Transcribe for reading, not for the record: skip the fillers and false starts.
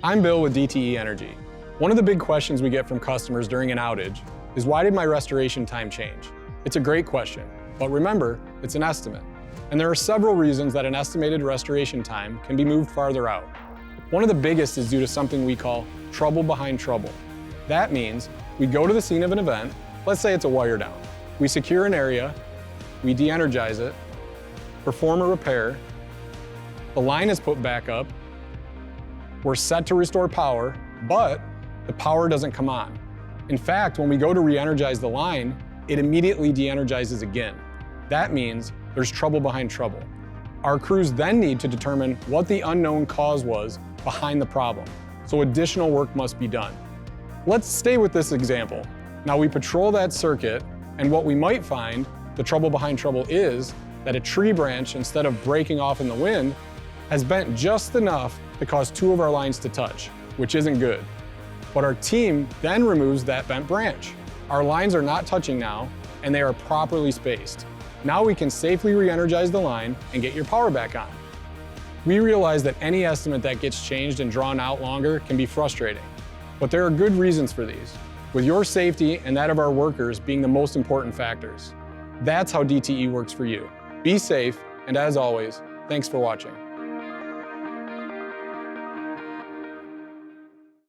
I'm Bill with DTE Energy. One of the big questions we get from customers during an outage is, why did my restoration time change? It's a great question, but remember, it's an estimate. And there are several reasons that an estimated restoration time can be moved farther out. One of the biggest is due to something we call trouble behind trouble. That means we go to the scene of an event, let's say it's a wire down. We secure an area, we de-energize it, perform a repair, the line is put back up, we're set to restore power, but the power doesn't come on. In fact, when we go to re-energize the line, it immediately de-energizes again. That means there's trouble behind trouble. Our crews then need to determine what the unknown cause was behind the problem, so additional work must be done. Let's stay with this example. Now we patrol that circuit, and what we might find, the trouble behind trouble, is that a tree branch, instead of breaking off in the wind, has bent just enough to cause two of our lines to touch, which isn't good. But our team then removes that bent branch. Our lines are not touching now, and they are properly spaced. Now we can safely re-energize the line and get your power back on. We realize that any estimate that gets changed and drawn out longer can be frustrating, but there are good reasons for these, with your safety and that of our workers being the most important factors. That's how DTE works for you. Be safe, and as always, thanks for watching.